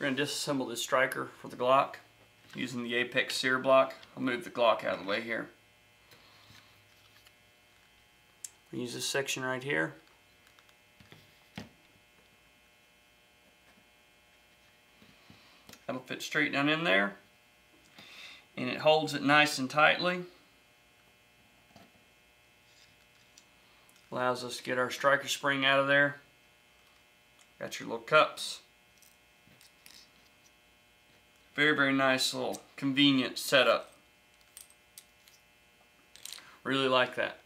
going to disassemble this striker for the Glock using the Apex sear block. I'll move the Glock out of the way here. Use this section right here. That'll fit straight down in there, and it holds it nice and tightly. Allows us to get our striker spring out of there. Got your little cups. Very, very nice little convenient setup. Really like that.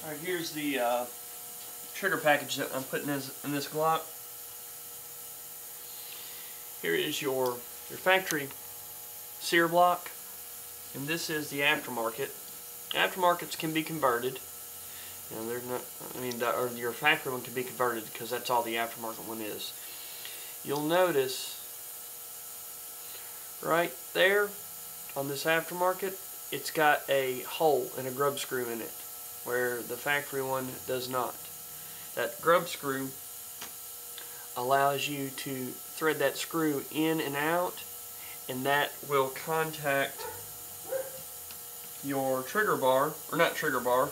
Alright, here's the trigger package that I'm putting in this Glock. Here is your factory sear block, and this is the aftermarket. Aftermarkets can be converted. You know, there's not, or your factory one can be converted because that's all the aftermarket one is. You'll notice right there on this aftermarket, it's got a hole and a grub screw in it, where the factory one does not. That grub screw allows you to thread that screw in and out, and that will contact your trigger bar, or not trigger bar,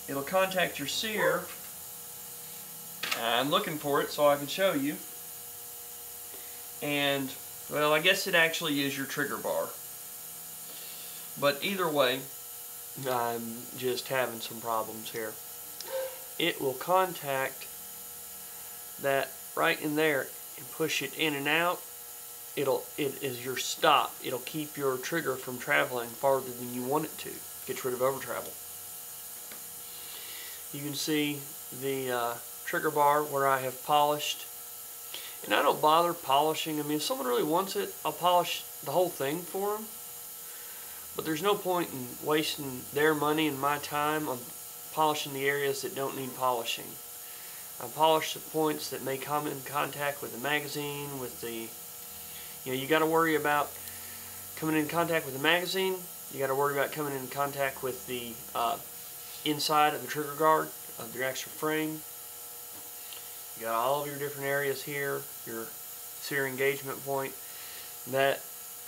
it'll contact your sear. I'm looking for it so I can show you. And, well, I guess it actually is your trigger bar. But either way, I'm just having some problems here. It will contact that right in there and push it in and out. It is your stop. It'll keep your trigger from traveling farther than you want it to. Get rid of over travel. You can see the trigger bar where I have polished, and I don't bother polishing. I mean, if someone really wants it, I'll polish the whole thing for them. But there's no point in wasting their money and my time on polishing the areas that don't need polishing. I polish the points that may come in contact with the magazine, with the, you got to worry about coming in contact with the magazine. You got to worry about coming in contact with the inside of the trigger guard of your actual frame. You got all of your different areas here, your sear engagement point that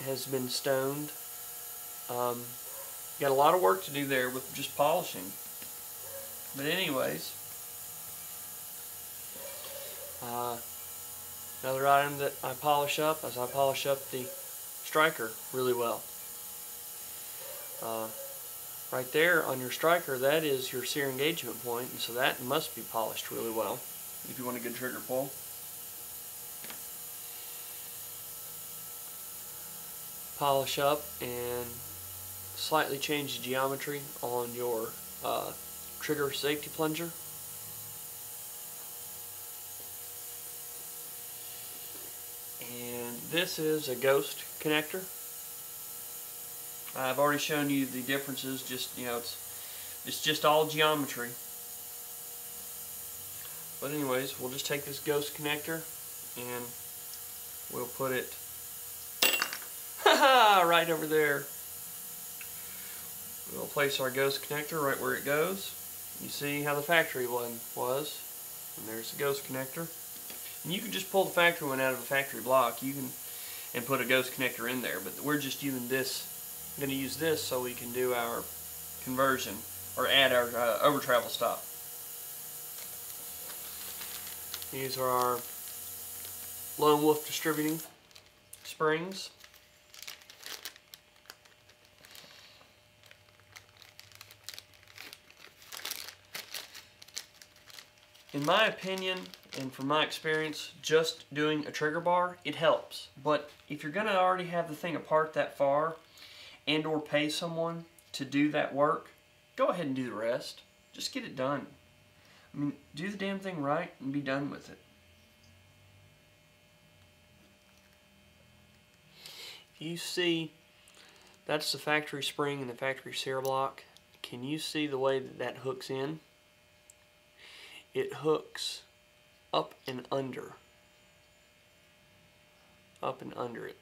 has been stoned. Got a lot of work to do there with just polishing. But anyways, another item that I polish up is I polish up the striker really well. Right there on your striker, that is your sear engagement point, and so that must be polished really well if you want a good trigger pull. Polish up and slightly change the geometry on your trigger safety plunger. And this is a ghost connector. I've already shown you the differences. Just it's just all geometry. But anyways, we'll just take this ghost connector and we'll put it right over there. We'll place our ghost connector right where it goes. You see how the factory one was, and there's the ghost connector. And you can just pull the factory one out of a factory block. You can and put a ghost connector in there, but we're just using this. I'm going to use this so we can do our conversion or add our over travel stop. These are our Lone Wolf Distributing springs. In my opinion, and from my experience, just doing a trigger bar, it helps. But if you're going to already have the thing apart that far and or pay someone to do that work, go ahead and do the rest. Just get it done. I mean, do the damn thing right and be done with it. You see, that's the factory spring and the factory sear block. Can you see the way that that hooks in? It hooks up and under. Up and under it.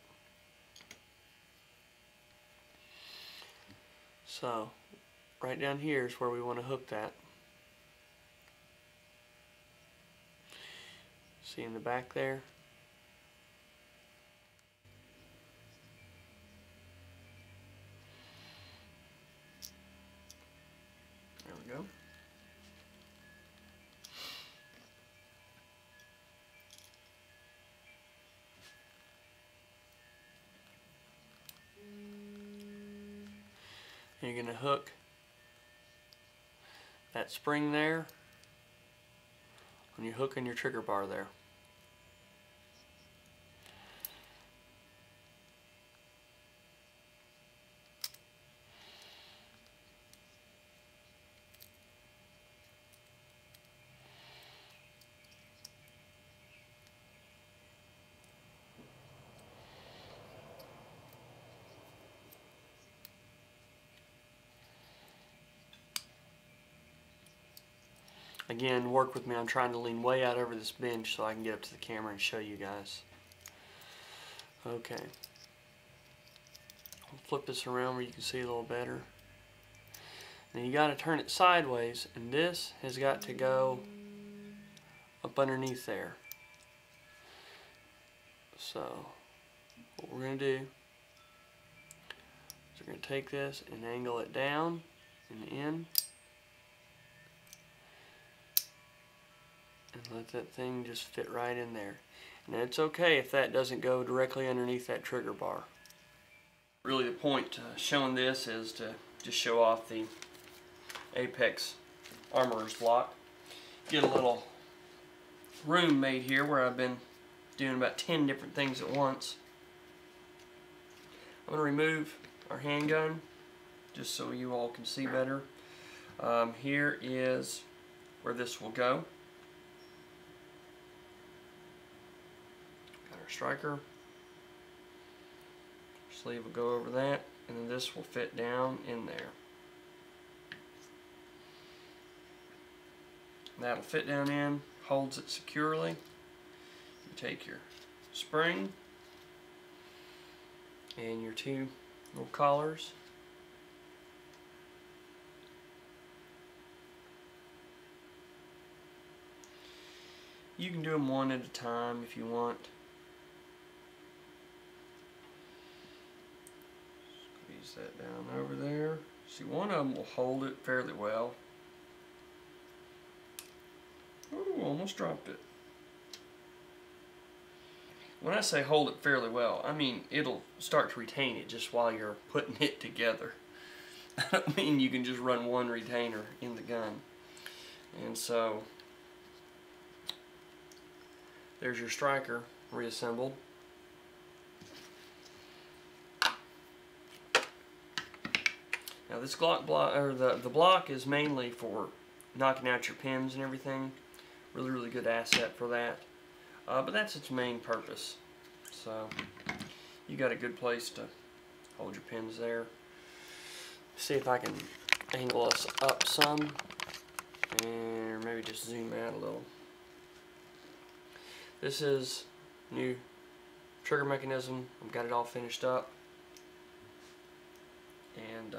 So, right down here is where we want to hook that. See in the back there? There we go. And you're going to hook that spring there when you hook in your trigger bar there. Again, work with me. I'm trying to lean way out over this bench so I can get up to the camera and show you guys. Okay. I'll flip this around where you can see a little better. And you got to turn it sideways, and this has got to go up underneath there. So, what we're going to do is we're going to take this and angle it down and in. And let that thing just fit right in there. And it's okay if that doesn't go directly underneath that trigger bar. Really the point to showing this is to just show off the Apex Armorer's block. Get a little room made here where I've been doing about 10 different things at once. I'm going to remove our handgun just so you all can see better. Here is where this will go. Striker. Sleeve will go over that, and then this will fit down in there. That'll fit down in, holds it securely. You take your spring and your two little collars. You can do them one at a time if you want. That down over there. See, one of them will hold it fairly well. Ooh, almost dropped it. When I say hold it fairly well, I mean it'll start to retain it just while you're putting it together. I don't mean you can just run one retainer in the gun. And so, there's your striker reassembled. Now this Glock block, or the block, is mainly for knocking out your pins and everything. Really good asset for that. But that's its main purpose. So you got a good place to hold your pins there. See if I can angle us up some, and maybe just zoom out a little. This is new trigger mechanism. I've got it all finished up. And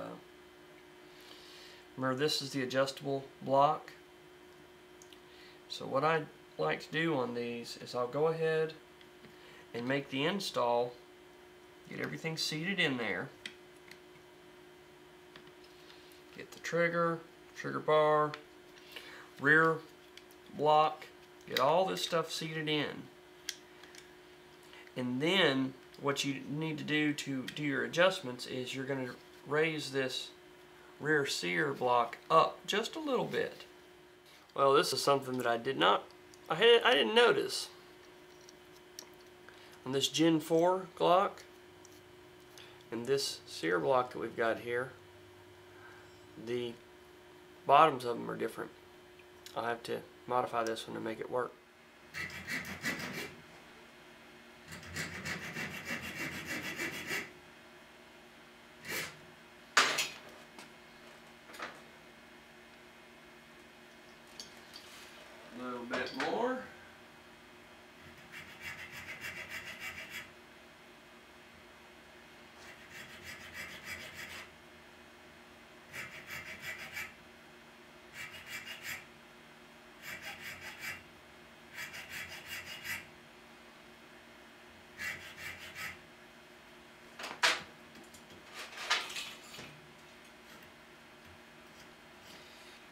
remember, this is the adjustable block. So what I like to do on these is I'll go ahead and make the install, get everything seated in there, get the trigger bar, rear block, get all this stuff seated in. And then what you need to do your adjustments is you're going to raise this rear sear block up just a little bit. Well, this is something that I didn't notice. On this Gen 4 Glock and this sear block that we've got here, the bottoms of them are different. I'll have to modify this one to make it work. A little bit more.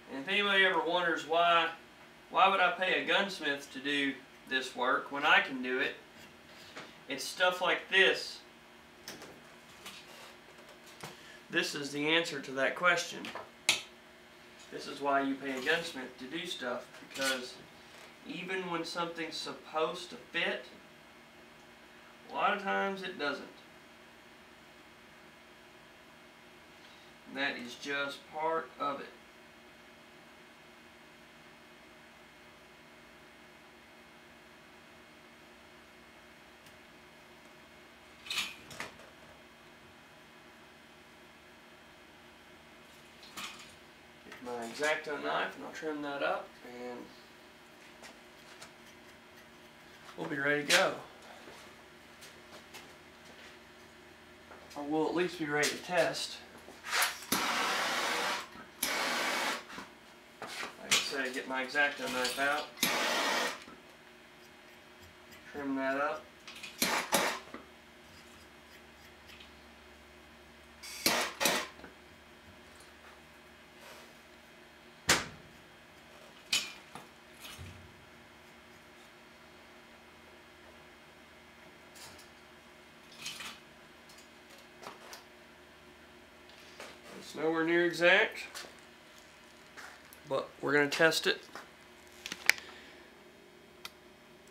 And if anybody ever wonders why would I pay a gunsmith to do this work when I can do it, it's stuff like this. This is the answer to that question. This is why you pay a gunsmith to do stuff, because even when something's supposed to fit, a lot of times it doesn't. And that is just part of it. My X-Acto knife, and I'll trim that up, and we'll be ready to go. Or we'll at least be ready to test. Like I said, get my X-Acto knife out, trim that up. It's nowhere near exact, but we're going to test it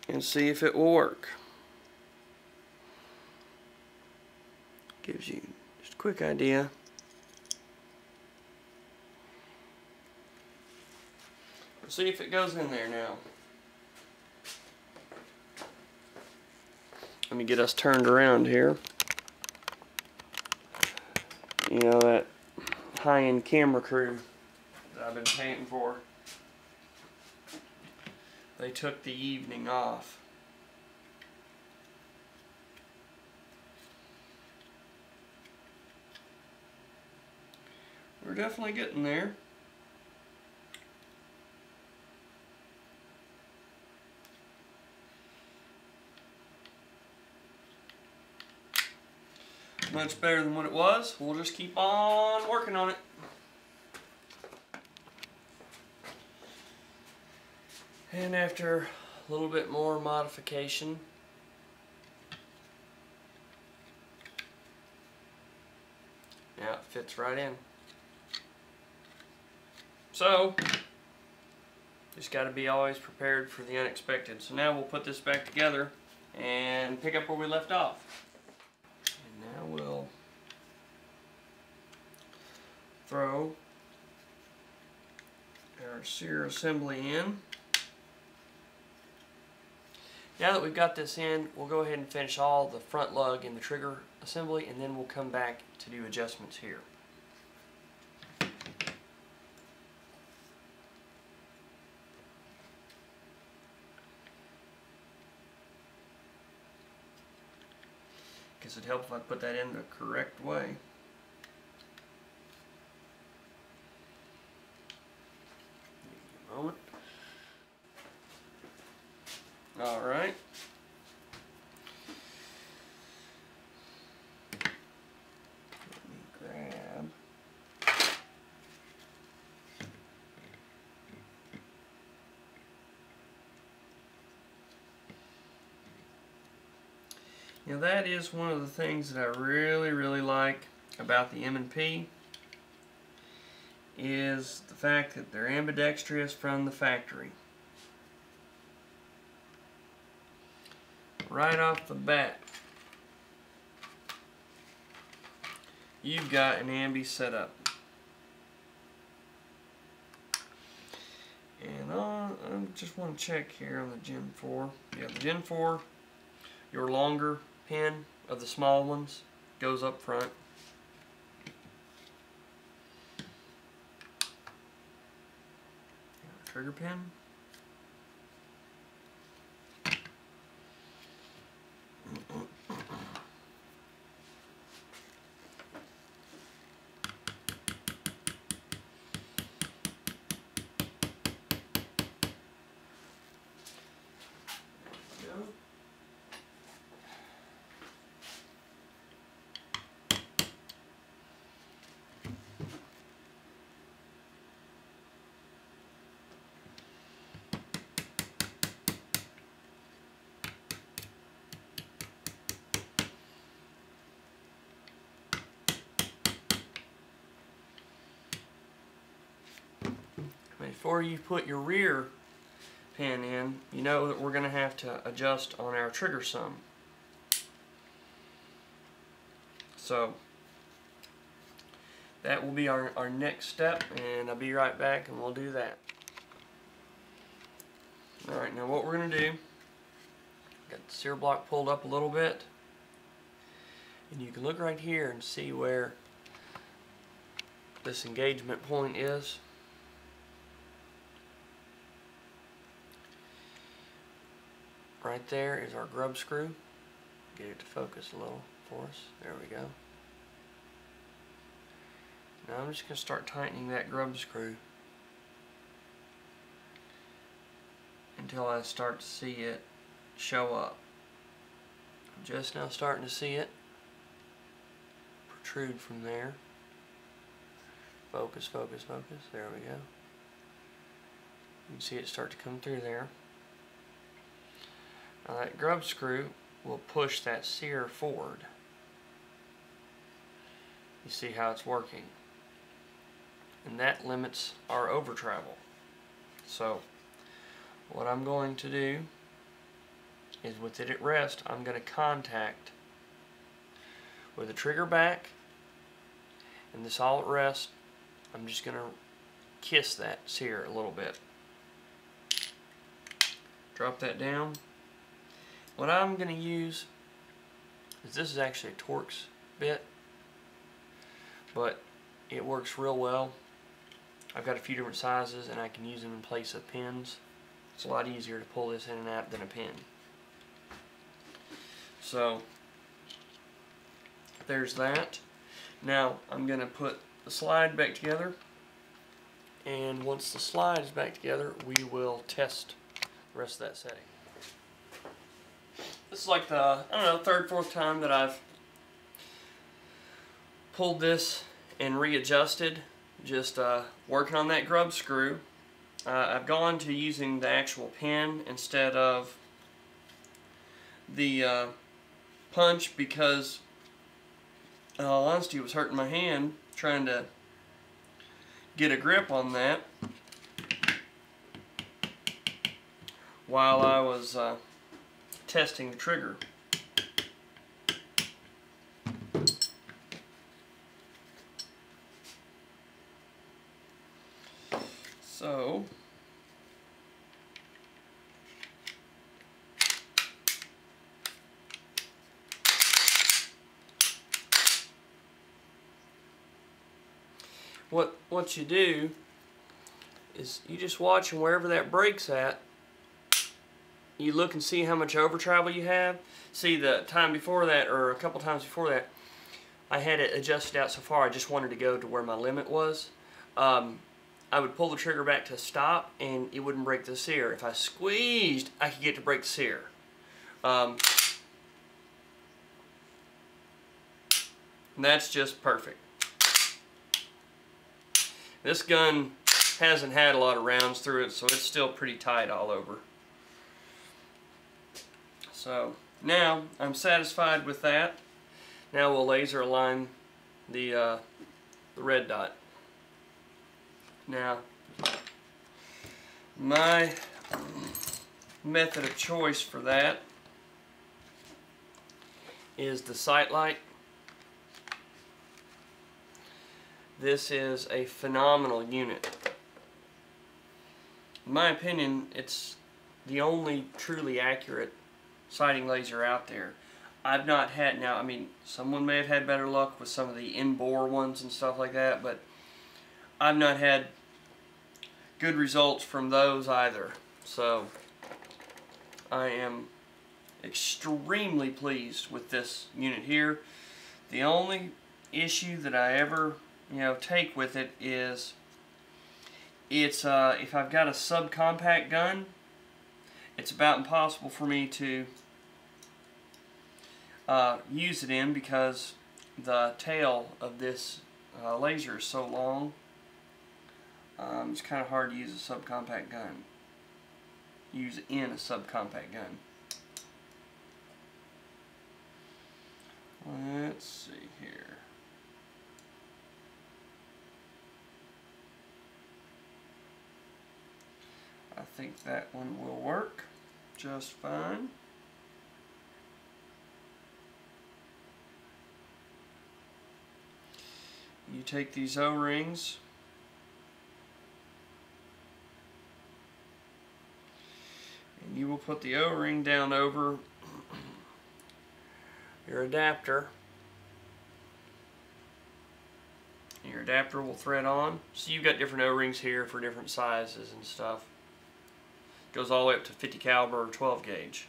and see if it will work. Gives you just a quick idea. Let's see if it goes in there now. Let me get us turned around here. You know, that high-end camera crew that I've been painting for, they took the evening off. We're definitely getting there. Much better than what it was. We'll just keep on working on it. And after a little bit more modification, now it fits right in. So, just got to be always prepared for the unexpected. So now we'll put this back together and pick up where we left off. Now we'll throw our sear assembly in. Now that we've got this in, we'll go ahead and finish all the front lug and the trigger assembly, and then we'll come back to do adjustments here. Guess it'd help if I put that in the correct way. Give me a moment. All right. Let me grab. Now that is one of the things that I really like about the M&P, is the fact that they're ambidextrous from the factory. Right off the bat, you've got an ambi setup. And I just want to check here on the Gen 4. Yeah, the Gen 4, your longer pin of the small ones goes up front. Trigger pin. Before you put your rear pin in, you know that we're going to have to adjust on our trigger some. So that will be our next step, and I'll be right back and we'll do that. Alright, now what we're going to do, got the sear block pulled up a little bit, and you can look right here and see where this engagement point is. Right there is our grub screw. Get it to focus a little for us. There we go. Now I'm just going to start tightening that grub screw until I start to see it show up. I'm just now starting to see it protrude from there. Focus, focus, focus. There we go. You can see it start to come through there. Now that grub screw will push that sear forward. You see how it's working. And that limits our over travel. So what I'm going to do is, with it at rest, I'm going to contact with the trigger back and this all at rest. I'm just going to kiss that sear a little bit. Drop that down. What I'm going to use is, this is actually a Torx bit, but it works real well. I've got a few different sizes and I can use them in place of pins. It's a lot easier to pull this in and out than a pin. So there's that. Now I'm going to put the slide back together, and once the slide is back together, we will test the rest of that setting. This is like the, I don't know, third, fourth time that I've pulled this and readjusted, just working on that grub screw. I've gone to using the actual pin instead of the punch because, in all honesty, it was hurting my hand trying to get a grip on that while I was testing the trigger. So what you do is you just watch, and wherever that breaks at, you look and see how much over travel you have. See, the time before that, or a couple times before that, I had it adjusted out so far I just wanted to go to where my limit was. I would pull the trigger back to stop and it wouldn't break the sear. If I squeezed, I could get to break the sear. And that's just perfect. This gun hasn't had a lot of rounds through it, so it's still pretty tight all over. So Now I'm satisfied with that. Now we'll laser align the red dot. Now my method of choice for that is the sight light. This is a phenomenal unit. In my opinion, it's the only truly accurate sighting laser out there. I've not had, now I mean, someone may have had better luck with some of the in-bore ones and stuff like that, but I've not had good results from those either. So I am extremely pleased with this unit here. The only issue that I ever take with it is it's if I've got a subcompact gun, it's about impossible for me to use it in because the tail of this laser is so long. It's kind of hard to use a subcompact gun. Use it in a subcompact gun. Let's see here. I think that one will work just fine. You take these O-rings and you will put the O-ring down over your adapter. Your adapter will thread on. So you've got different O-rings here for different sizes and stuff. Goes all the way up to 50 caliber or 12 gauge.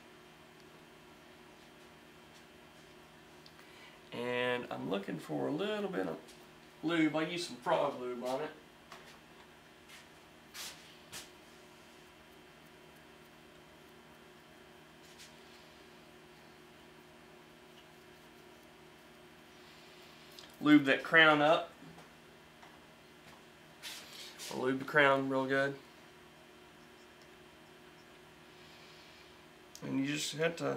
And I'm looking for a little bit of lube. I use some frog lube on it. Lube that crown up. I'll lube the crown real good. And you just have to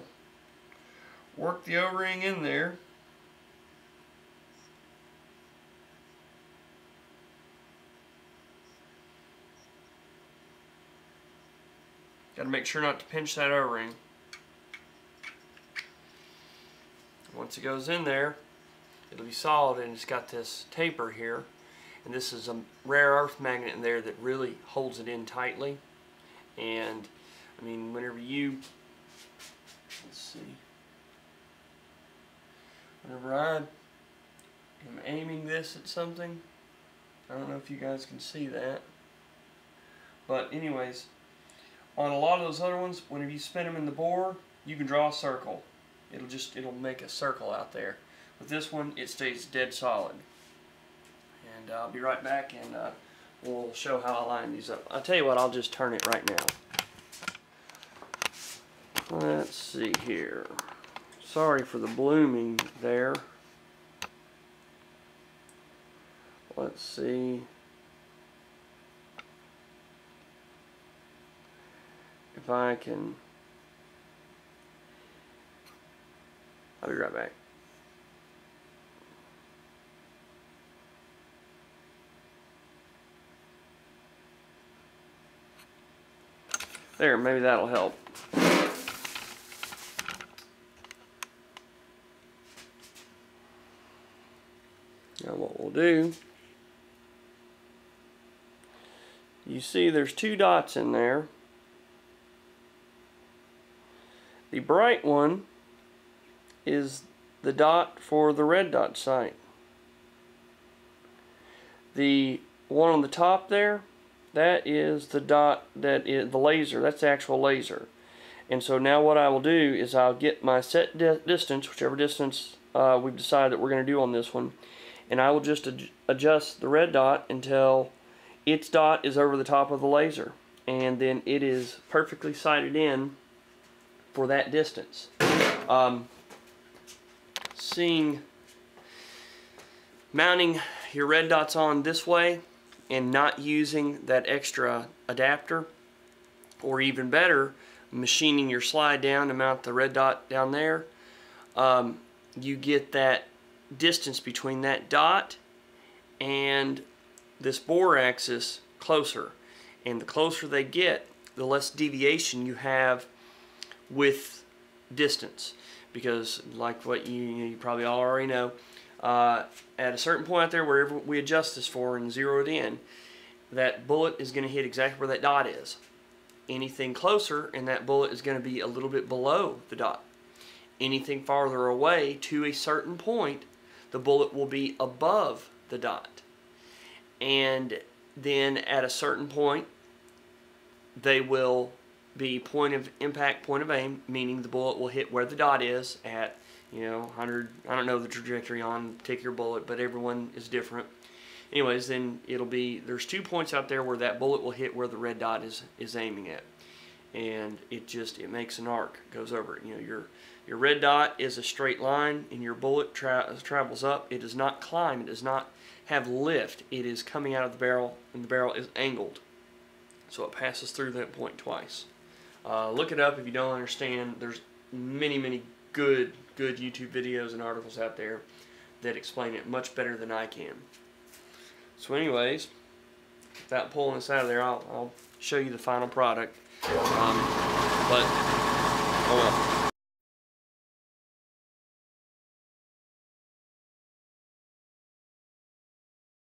work the O-ring in there. Got to make sure not to pinch that O-ring. Once it goes in there, it'll be solid, and it's got this taper here. And this is a rare earth magnet in there that really holds it in tightly. And I mean, whenever you, let's see, whenever I am aiming this at something, I don't know if you guys can see that, but anyways, on a lot of those other ones, whenever you spin them in the bore, you can draw a circle. It'll make a circle out there. With this one, it stays dead solid. And I'll be right back, and we'll show how I line these up. I'll tell you what, I'll just turn it right now. Let's see here. Sorry for the blooming there. Let's see if I can. I'll be right back. There, maybe that'll help. Now what we'll do, you see there's two dots in there. The bright one is the dot for the red dot sight. The one on the top there, that is the dot that is the laser. That's the actual laser. And so now what I will do is I'll get my set distance, whichever distance we've decided that we're going to do on this one, and I will just adjust the red dot until its dot is over the top of the laser, and then it is perfectly sighted in for that distance. Mounting your red dots on this way and not using that extra adapter, or even better, machining your slide down to mount the red dot down there, you get that distance between that dot and this bore axis closer. And the closer they get, the less deviation you have with distance. Because like what you probably all already know, at a certain point out there, wherever we adjust this for and zero it in, that bullet is going to hit exactly where that dot is. Anything closer and that bullet is going to be a little bit below the dot. Anything farther away to a certain point, the bullet will be above the dot. And then at a certain point, they will be point of impact, point of aim, meaning the bullet will hit where the dot is at, 100, I don't know the trajectory on a particular bullet, but everyone is different. Anyways, then it'll be, there's 2 points out there where that bullet will hit where the red dot is aiming at. And it makes an arc, goes over it. Your red dot is a straight line, and your bullet travels up. It does not climb, it does not have lift. It is coming out of the barrel, and the barrel is angled. So it passes through that point twice. Look it up if you don't understand. There's many good YouTube videos and articles out there that explain it much better than I can. So anyways, without pulling this out of there, I'll show you the final product. But, oh well.